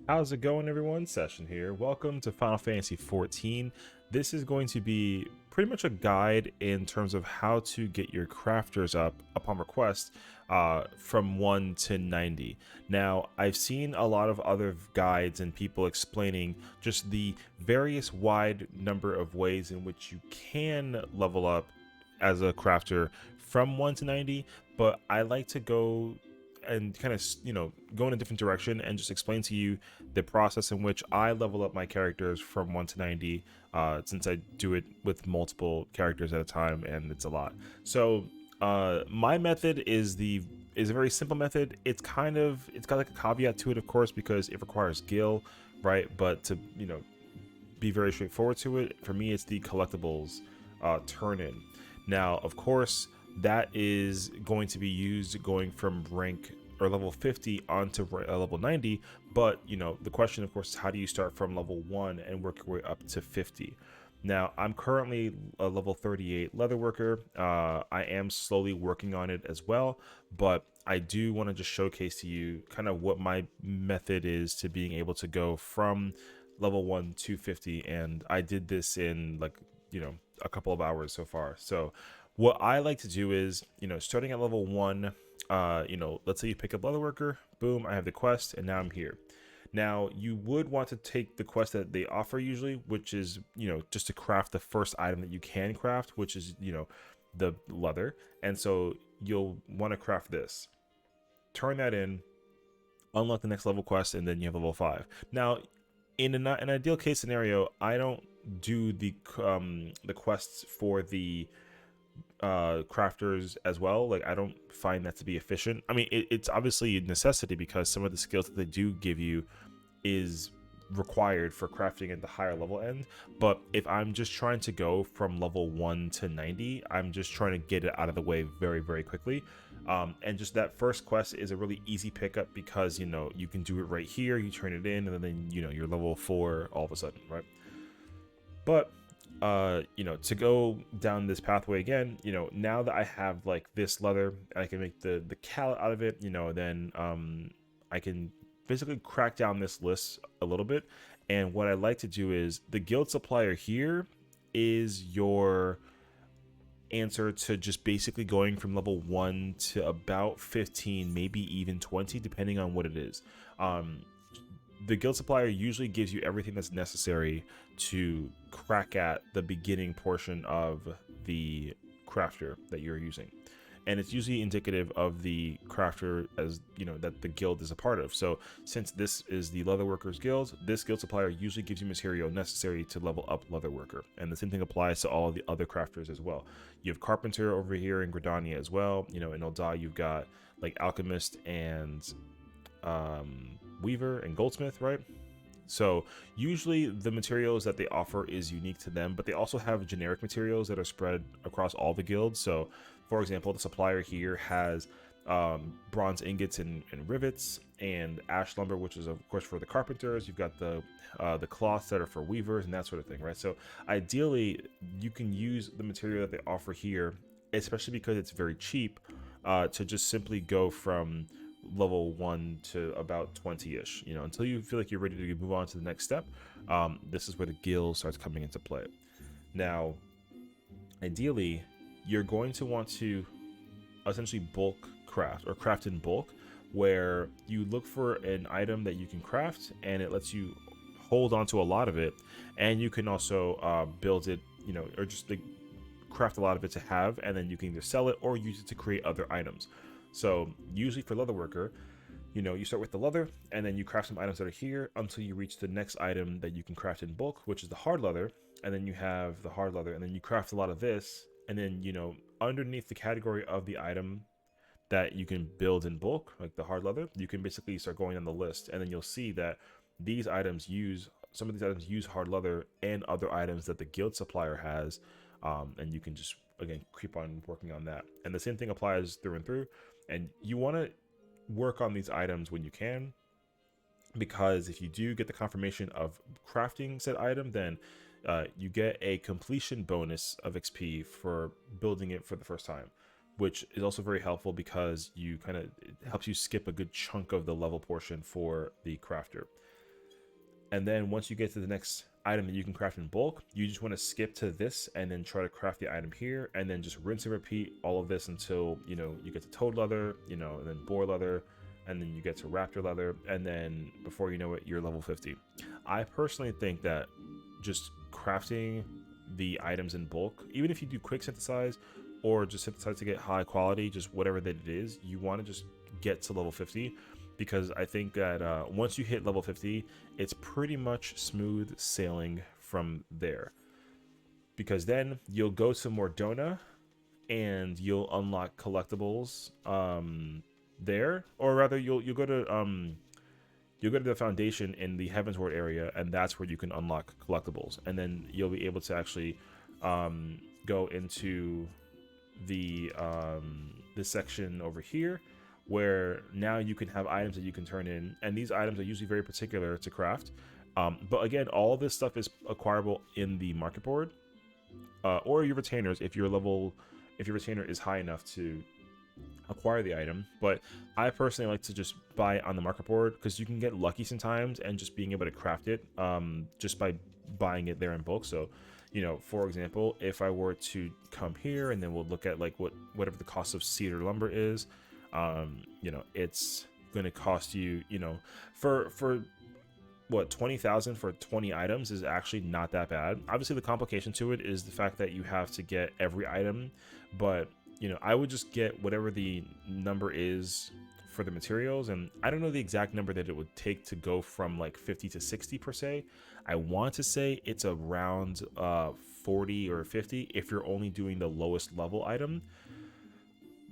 How's it going, everyone? Session here. Welcome to Final Fantasy XIV. This is going to be pretty much a guide in terms of how to get your crafters up upon request from 1 to 90. Now, I've seen a lot of other guides and people explaining just the various wide number of ways in which you can level up as a crafter from 1 to 90, but I like to go and kind of go in a different direction and just explain to you the process in which I level up my characters from 1 to 90, since I do it with multiple characters at a time and it's a lot. So my method is a very simple method. It's got like a caveat to it, of course, because it requires gil, right? But to be very straightforward to it, for me it's the collectibles turn in. Now, of course, that is going to be used going from rank or level 50 onto level 90. But the question, of course, is how do you start from level 1 and work your way up to 50? Now, I'm currently a level 38 leatherworker. I am slowly working on it as well, but I do want to just showcase to you kind of what my method is to being able to go from level 1 to 50. And I did this in like, a couple of hours so far. So what I like to do is, starting at level 1, let's say you pick up leatherworker, boom, I have the quest, and now I'm here. Now, you would want to take the quest that they offer usually, which is, just to craft the first item that you can craft, which is, the leather. And so you'll want to craft this. Turn that in, unlock the next level quest, and then you have level 5. Now, in an ideal case scenario, I don't do the quests for the crafters as well. Like, I don't find that to be efficient. I mean, it's obviously a necessity because some of the skills that they do give you is required for crafting at the higher level end. But if I'm just trying to go from level 1 to 90, I'm just trying to get it out of the way very, very quickly. And just that first quest is a really easy pickup because you can do it right here, you turn it in, and then you're level 4 all of a sudden, right? But to go down this pathway again, now that I have like this leather, I can make the callet out of it, then I can basically crack down this list a little bit. And what I like to do is the guild supplier here is your answer to just basically going from level 1 to about 15, maybe even 20, depending on what it is. The guild supplier usually gives you everything that's necessary to crack at the beginning portion of the crafter that you're using, and it's usually indicative of the crafter as that the guild is a part of. So since this is the leatherworkers guild, this guild supplier usually gives you material necessary to level up leatherworker, and the same thing applies to all the other crafters as well. You have carpenter over here in Gridania as well. In Eldai you've got like alchemist and weaver and goldsmith, right? So usually the materials that they offer is unique to them, but they also have generic materials that are spread across all the guilds. So for example, the supplier here has bronze ingots and rivets, and ash lumber, which is of course for the carpenters. You've got the cloths that are for weavers and that sort of thing, right? So ideally you can use the material that they offer here, especially because it's very cheap, to just simply go from level 1 to about 20-ish, until you feel like you're ready to move on to the next step. This is where the guild starts coming into play. Now, ideally, you're going to want to essentially bulk craft or craft in bulk, where you look for an item that you can craft and it lets you hold on to a lot of it, and you can also build it, or just like craft a lot of it to have, and then you can either sell it or use it to create other items. So usually for leatherworker, you start with the leather and then you craft some items that are here until you reach the next item that you can craft in bulk, which is the hard leather. And then you have the hard leather, and then you craft a lot of this, and then underneath the category of the item that you can build in bulk, like the hard leather, you can basically start going on the list, and then you'll see that some of these items use hard leather and other items that the guild supplier has, and you can just again keep on working on that. And the same thing applies through and through. And you want to work on these items when you can, because if you do get the confirmation of crafting said item, then you get a completion bonus of XP for building it for the first time, which is also very helpful because it helps you skip a good chunk of the level portion for the crafter. And then once you get to the next item that you can craft in bulk, you just want to skip to this and then try to craft the item here, and then just rinse and repeat all of this until, you know, you get to toad leather, you know, and then boar leather, and then you get to raptor leather, and then before you know it, you're level 50. I personally think that just crafting the items in bulk, even if you do quick synthesize or just synthesize to get high quality, just whatever that it is, you want to just get to level 50, because I think that once you hit level 50, it's pretty much smooth sailing from there. Because then you'll go to Mordona and you'll unlock collectibles there, or rather you'll go to the foundation in the Heavensward area, and that's where you can unlock collectibles, and then you'll be able to actually go into the this section over here, where now you can have items that you can turn in, and these items are usually very particular to craft. But again, all this stuff is acquirable in the market board, or your retainers if your retainer is high enough to acquire the item. But I personally like to just buy it on the market board, because you can get lucky sometimes and just being able to craft it just by buying it there in bulk. So, you know, for example, if I were to come here and then we'll look at like whatever the cost of cedar lumber is, you know, it's going to cost you, you know, for what, 20,000 for 20 items is actually not that bad. Obviously the complication to it is the fact that you have to get every item, but you know, I would just get whatever the number is for the materials, and I don't know the exact number that it would take to go from like 50 to 60 per se. I want to say it's around 40 or 50 if you're only doing the lowest level item.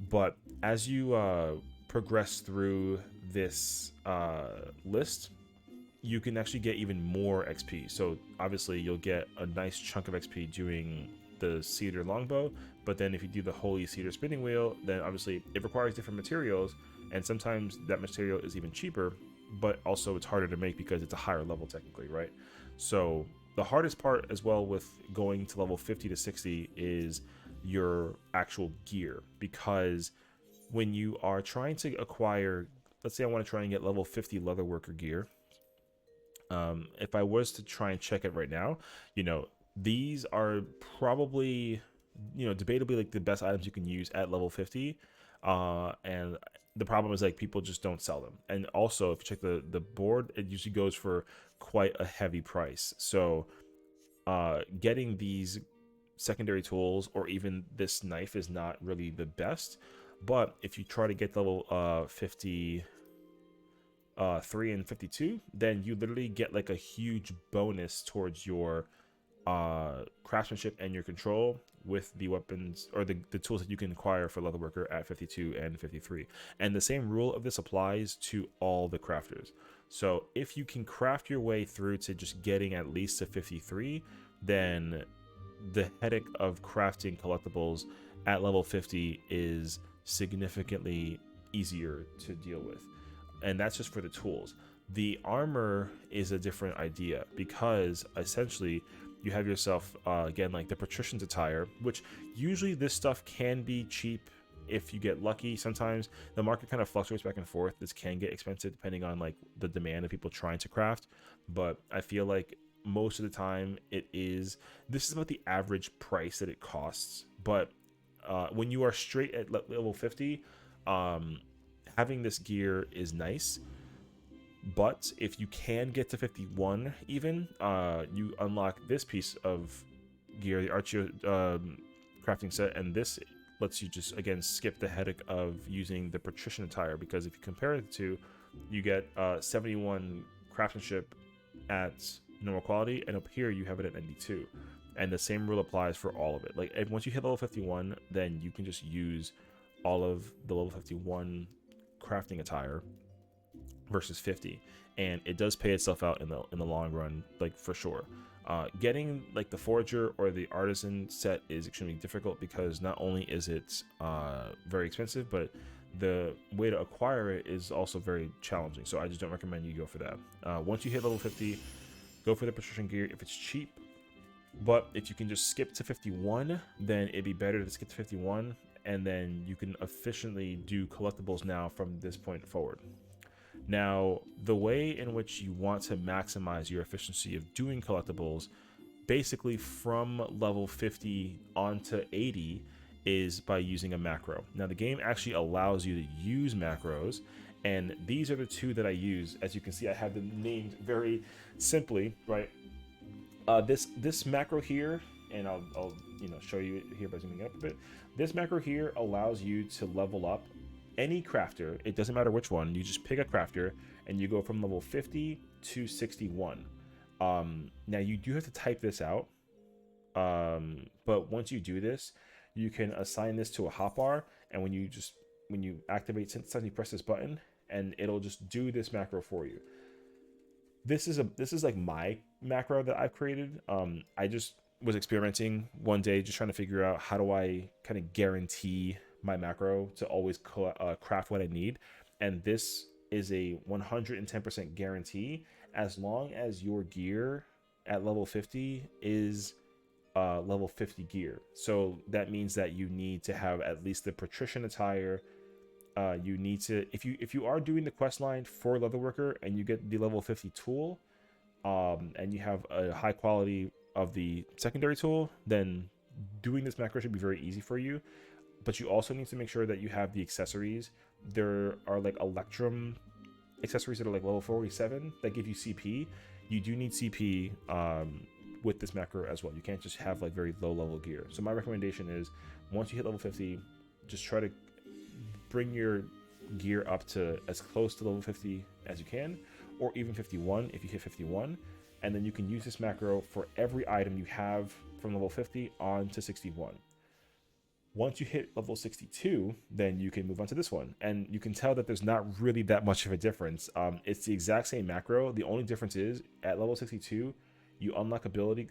But as you progress through this list, you can actually get even more XP. So obviously you'll get a nice chunk of XP doing the cedar longbow, but then if you do the holy cedar spinning wheel, then obviously it requires different materials, and sometimes that material is even cheaper, but also it's harder to make because it's a higher level technically, right? So the hardest part as well with going to level 50 to 60 is your actual gear, because when you are trying to acquire, let's say I want to try and get level 50 leatherworker gear, if I was to try and check it right now, you know, these are probably, you know, debatably like the best items you can use at level 50, and the problem is like people just don't sell them. And also if you check the board, it usually goes for quite a heavy price. So getting these secondary tools or even this knife is not really the best. But if you try to get level 53 and 52, then you literally get like a huge bonus towards your craftsmanship and your control with the weapons or the tools that you can acquire for leatherworker at 52 and 53. And the same rule of this applies to all the crafters. So if you can craft your way through to just getting at least a 53, then the headache of crafting collectibles at level 50 is significantly easier to deal with. And that's just for the tools. The armor is a different idea, because essentially you have yourself again like the patrician's attire, which usually this stuff can be cheap if you get lucky. Sometimes the market kind of fluctuates back and forth. This can get expensive depending on like the demand of people trying to craft, but I feel like most of the time this is about the average price that it costs. But when you are straight at level 50, having this gear is nice. But if you can get to 51 even, you unlock this piece of gear, the Archeo crafting set, and this lets you just, again, skip the headache of using the patrician attire, because if you compare the two, you get 71 craftsmanship at normal quality, and up here you have it at 92. And the same rule applies for all of it. Like, once you hit level 51, then you can just use all of the level 51 crafting attire versus 50, and it does pay itself out in the long run, like for sure. Getting like the forager or the artisan set is extremely difficult, because not only is it very expensive, but the way to acquire it is also very challenging. So I just don't recommend you go for that. Once you hit level 50, go for the patrician gear if it's cheap. But if you can just skip to 51, then it'd be better to skip to 51, and then you can efficiently do collectibles now from this point forward. Now, the way in which you want to maximize your efficiency of doing collectibles, basically from level 50 onto 80, is by using a macro. Now, the game actually allows you to use macros, and these are the two that I use. As you can see, I have them named very simply, right? This macro here, and I'll show you it here by zooming up a bit. This macro here allows you to level up any crafter. It doesn't matter which one. You just pick a crafter and you go from level 50 to 61. Now you do have to type this out, but once you do this, you can assign this to a hotbar, and when you activate synthesize, you press this button, and it'll just do this macro for you. This is like my macro that I've created. I just was experimenting one day, just trying to figure out how do I kind of guarantee my macro to always craft what I need, and this is a 110% guarantee as long as your gear at level 50 is level 50 gear. So that means that you need to have at least the patrician attire. You need to, if you are doing the quest line for leatherworker and you get the level 50 tool, and you have a high quality of the secondary tool, then doing this macro should be very easy for you. But you also need to make sure that you have the accessories. There are like Electrum accessories that are like level 47 that give you CP. You do need CP with this macro as well. You can't just have like very low level gear. So my recommendation is, once you hit level 50, just try to bring your gear up to as close to level 50 as you can, or even 51 if you hit 51, and then you can use this macro for every item you have from level 50 on to 61. Once you hit level 62, then you can move on to this one, and you can tell that there's not really that much of a difference. It's the exact same macro. The only difference is at level 62 you unlock ability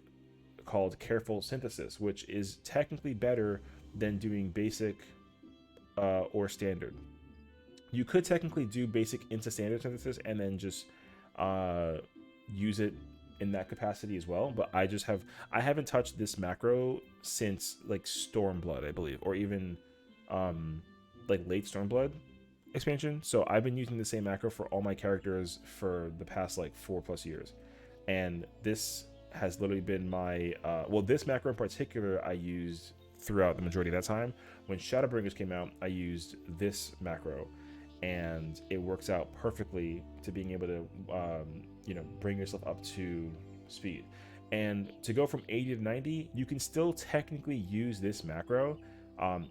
called Careful Synthesis, which is technically better than doing basic or standard. You could technically do basic into standard synthesis and then just use it in that capacity as well, but I haven't touched this macro since like Stormblood, I believe, or even like late Stormblood expansion. So I've been using the same macro for all my characters for the past like 4+ years, and this has literally been my this macro in particular I used throughout the majority of that time. When Shadowbringers came out, I used this macro, and it works out perfectly to being able to bring yourself up to speed. And to go from 80 to 90, you can still technically use this macro.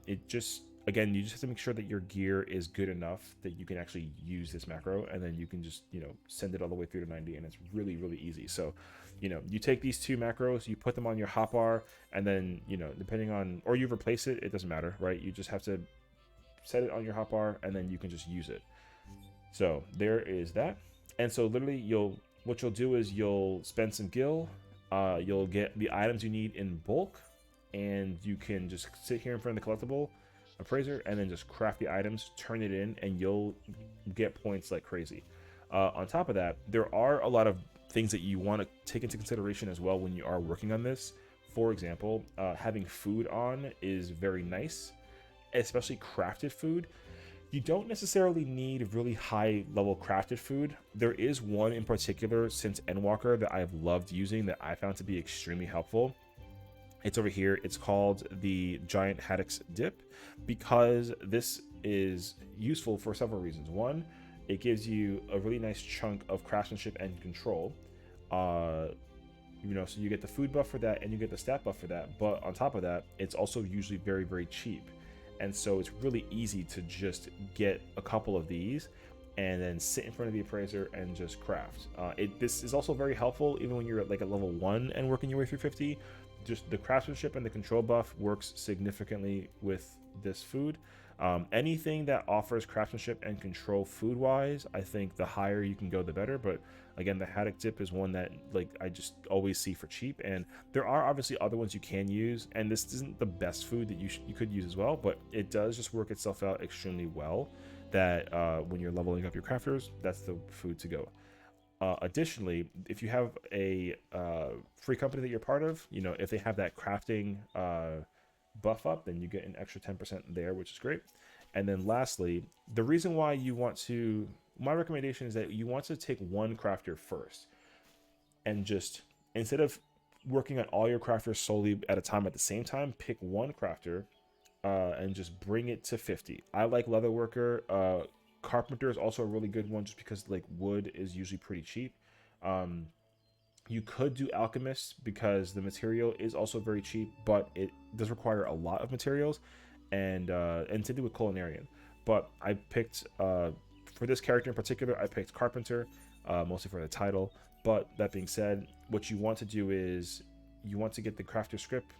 It just, again, you just have to make sure that your gear is good enough that you can actually use this macro, and then you can just send it all the way through to 90, and it's really, really easy. So you take these two macros, you put them on your hotbar, and then depending on, or you replace it, it doesn't matter, right? You just have to set it on your hotbar, and then you can just use it. So there is that. And so literally what you'll do is you'll spend some gil, you'll get the items you need in bulk, and you can just sit here in front of the collectible appraiser and then just craft the items, turn it in, and you'll get points like crazy. On top of that, there are a lot of things that you want to take into consideration as well when you are working on this. For example, having food on is very nice, especially crafted food. You don't necessarily need really high level crafted food. There is one in particular since Endwalker that I've loved using that I found to be extremely helpful. It's over here. It's called the Giant Haddock's Dip, because this is useful for several reasons. One, it gives you a really nice chunk of craftsmanship and control. So you get the food buff for that, and you get the stat buff for that. But on top of that, it's also usually very, very cheap. And so it's really easy to just get a couple of these and then sit in front of the appraiser and just craft. This is also very helpful even when you're at like a level 1 and working your way through 50. Just the craftsmanship and the control buff works significantly with this food. Anything that offers craftsmanship and control food wise, I think the higher you can go, the better. But again, the Haddock Dip is one that like I just always see for cheap, and there are obviously other ones you can use, and this isn't the best food that you could use as well, but it does just work itself out extremely well that when you're leveling up your crafters, that's the food to go. Additionally, if you have a free company that you're part of, if they have that crafting buff up, then you get an extra 10% there, which is great. And then lastly, the reason why you want to my recommendation is that you want to take one crafter first, and just, instead of working on all your crafters solely at a time at the same time, pick one crafter, and just bring it to 50. I like leatherworker. Carpenter is also a really good one, just because like wood is usually pretty cheap. Um, you could do alchemist because the material is also very cheap, but it does require a lot of materials, and to do with culinarian. But I picked for this character in particular, I picked carpenter, mostly for the title. But that being said, what you want to do is you want to get the crafter script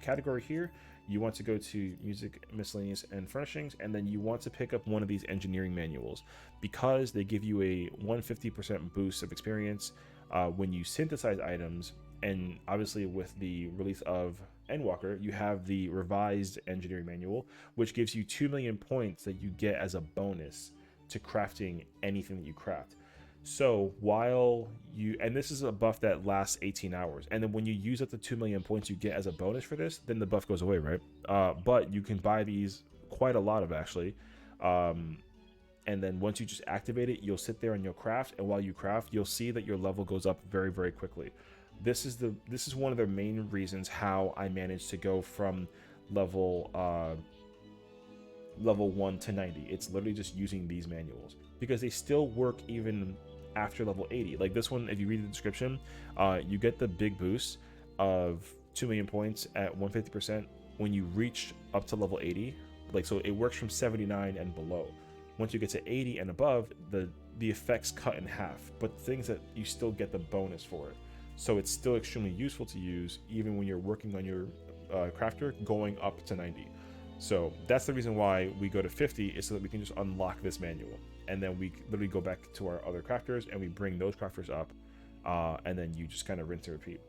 category here. You want to go to music, miscellaneous, and furnishings, and then you want to pick up one of these engineering manuals, because they give you a 150% boost of experience when you synthesize items. And obviously, with the release of Endwalker, you have the revised engineering manual, which gives you 2 million points that you get as a bonus to crafting anything that you craft. So while you, and this is a buff that lasts 18 hours, and then when you use up the 2 million points you get as a bonus for this, then the buff goes away, right? But you can buy these, quite a lot of actually. And then once you just activate it, you'll sit there and you'll craft, and while you craft, you'll see that your level goes up very, very quickly. This is one of the main reasons how I managed to go from level 1 to 90. It's literally just using these manuals, because they still work even after level 80. Like this one, if you read the description, you get the big boost of 2 million points at 150% when you reach up to level 80. Like, so it works from 79 and below. Once you get to 80 and above, the effects cut in half, but things that you still get the bonus for it. So it's still extremely useful to use even when you're working on your crafter going up to 90. So that's the reason why we go to 50, is so that we can just unlock this manual, and then we literally go back to our other crafters and we bring those crafters up, and then you just kind of rinse and repeat.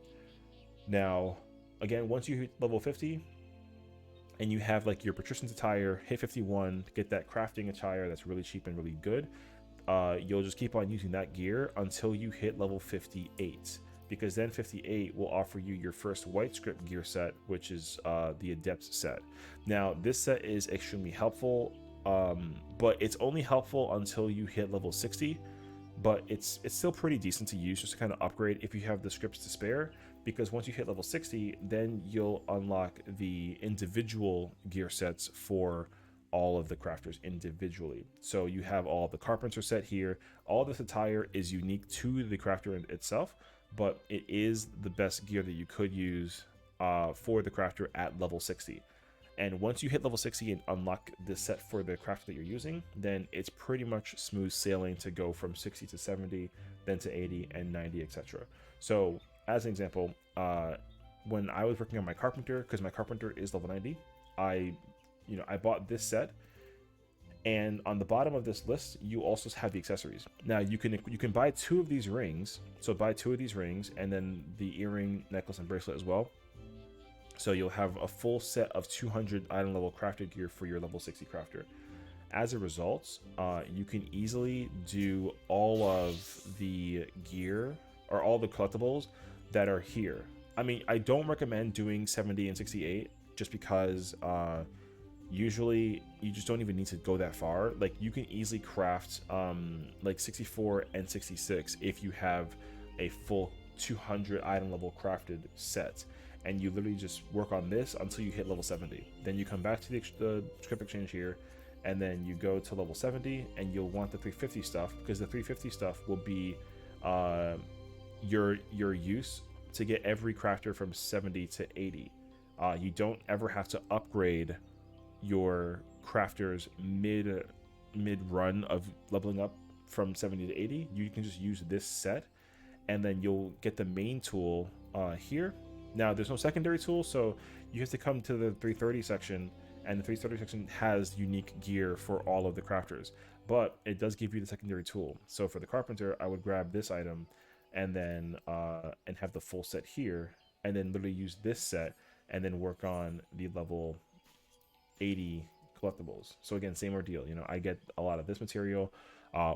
Now, again, once you hit level 50 and you have like your patrician's attire, hit 51, get that crafting attire that's really cheap and really good, you'll just keep on using that gear until you hit level 58, because then 58 will offer you your first white script gear set, which is the adept set. Now this set is extremely helpful, but it's only helpful until you hit level 60, but it's still pretty decent to use just to kind of upgrade if you have the scripts to spare, because once you hit level 60, then you'll unlock the individual gear sets for all of the crafters individually. So you have all the carpenter set here. All this attire is unique to the crafter itself, but it is the best gear that you could use for the crafter at level 60. And once you hit level 60 and unlock this set for the crafter that you're using, then it's pretty much smooth sailing to go from 60 to 70, then to 80 and 90, etc. So as an example, when I was working on my carpenter, because my carpenter is level 90, I bought this set, and on the bottom of this list you also have the accessories. Now you can buy 2 of these rings, so buy 2 of these rings and then the earring, necklace, and bracelet as well. So you'll have a full set of 200 item level crafted gear for your level 60 crafter. As a result, you can easily do all of the gear or all the collectibles that are here. I mean, I don't recommend doing 70 and 68 just because usually you just don't even need to go that far. Like you can easily craft like 64 and 66 if you have a full 200 item level crafted set, and you literally just work on this until you hit level 70. Then you come back to the script exchange here, and then you go to level 70, and you'll want the 350 stuff, because the 350 stuff will be your use to get every crafter from 70 to 80. You don't ever have to upgrade your crafters mid run of leveling up from 70 to 80. You can just use this set, and then you'll get the main tool here. Now there's no secondary tool, so you have to come to the 330 section, and the 330 section has unique gear for all of the crafters, but it does give you the secondary tool. So for the carpenter, I would grab this item and then and have the full set here, and then literally use this set and then work on the level 80 collectibles. So again, same ordeal. I get a lot of this material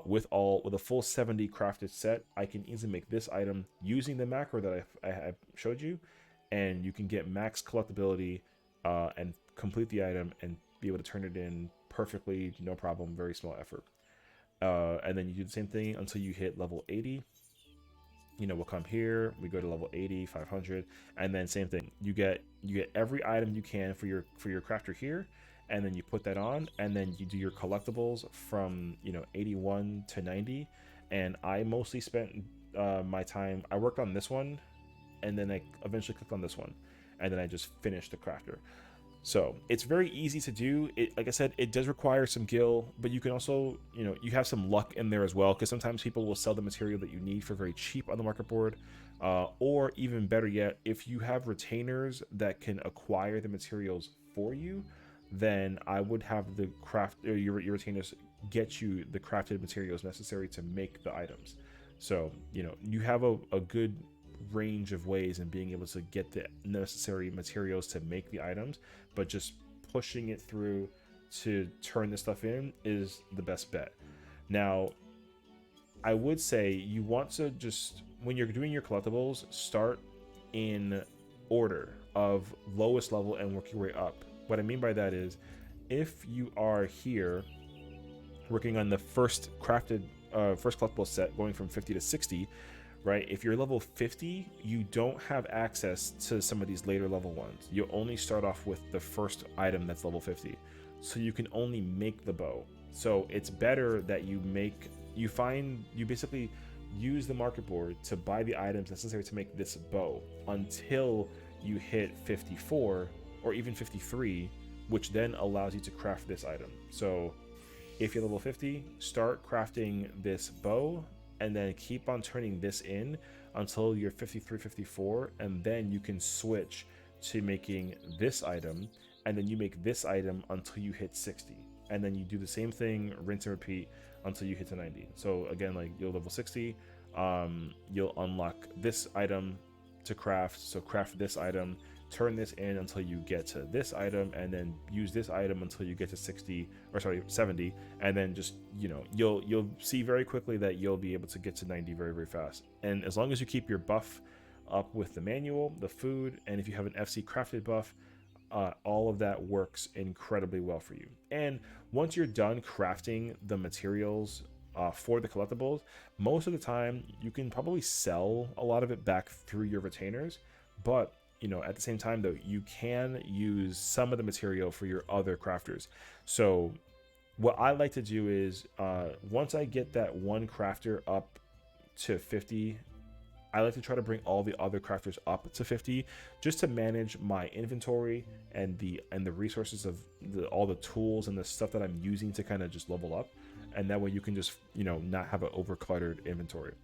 with a full 70 crafted set. I can easily make this item using the macro that I showed you, and you can get max collectability and complete the item and be able to turn it in perfectly, no problem, very small effort. And then you do the same thing until you hit level 80. We'll come here, we go to level 80, 500, and then same thing. You get every item you can for your crafter here, and then you put that on, and then you do your collectibles from 81 to 90. And I mostly spent my time. I worked on this one, and then I eventually clicked on this one, and then I just finished the crafter. So it's very easy to do. It, like I said, it does require some gil, but you can also, you have some luck in there as well, because sometimes people will sell the material that you need for very cheap on the market board. Or even better yet, if you have retainers that can acquire the materials for you, then I would have the craft, or your retainers get you the crafted materials necessary to make the items. So, you have a good range of ways in being able to get the necessary materials to make the items, but just pushing it through to turn this stuff in is the best bet. Now, I would say you want to just, when you're doing your collectibles, start in order of lowest level and work your way up. What I mean by that is, if you are here working on the first collectible set, going from 50 to 60, right? If you're level 50, you don't have access to some of these later level ones. You only start off with the first item that's level 50. So you can only make the bow. So it's better that you basically use the market board to buy the items necessary to make this bow until you hit 54 or even 53, which then allows you to craft this item. So if you're level 50, start crafting this bow, and then keep on turning this in until you're 53, 54, and then you can switch to making this item, and then you make this item until you hit 60, and then you do the same thing, rinse and repeat until you hit to 90. So again, like, you'll level 60, you'll unlock this item to craft, so craft this item, turn this in until you get to this item, and then use this item until you get to 70, and then just you'll see very quickly that you'll be able to get to 90 very, very fast. And as long as you keep your buff up with the manual, the food, and if you have an FC crafted buff, all of that works incredibly well for you. And once you're done crafting the materials for the collectibles, most of the time you can probably sell a lot of it back through your retainers, but at the same time, though, you can use some of the material for your other crafters. So what I like to do is, once I get that one crafter up to 50, I like to try to bring all the other crafters up to 50, just to manage my inventory and the resources of all the tools and the stuff that I'm using to kind of just level up. And that way you can just, not have an over cluttered inventory.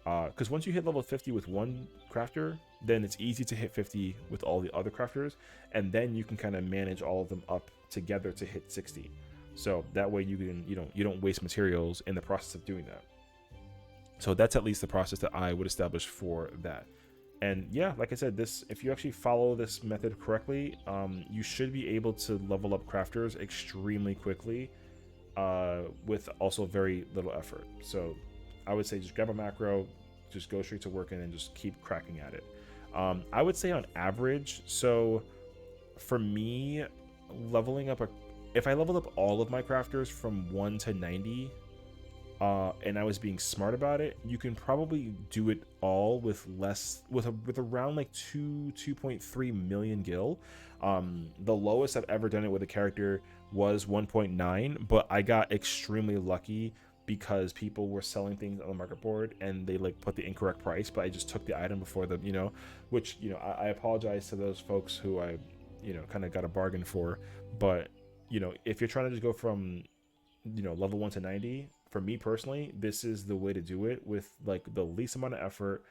Because once you hit level 50 with one crafter, then it's easy to hit 50 with all the other crafters, and then you can kind of manage all of them up together to hit 60. So that way you don't waste materials in the process of doing that. So that's at least the process that I would establish for that. And yeah, like I said, if you actually follow this method correctly, you should be able to level up crafters extremely quickly, with also very little effort. So I would say just grab a macro, just go straight to working, and just keep cracking at it. I would say on average, so for me, if I leveled up all of my crafters from 1 to 90, and I was being smart about it, you can probably do it all with around like 2.3 million gil. The lowest I've ever done it with a character was 1.9, but I got extremely lucky because people were selling things on the market board and they put the incorrect price, but I just took the item before them, which, I apologize to those folks who I, kind of got a bargain for. But, if you're trying to just go from, level 1 to 90, for me personally, this is the way to do it with the least amount of effort,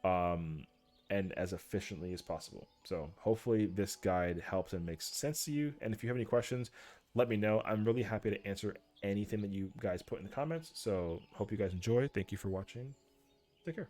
and as efficiently as possible. So hopefully this guide helps and makes sense to you. And if you have any questions, let me know. I'm really happy to answer anything that you guys put in the comments. So hope you guys enjoy. Thank you for watching. Take care.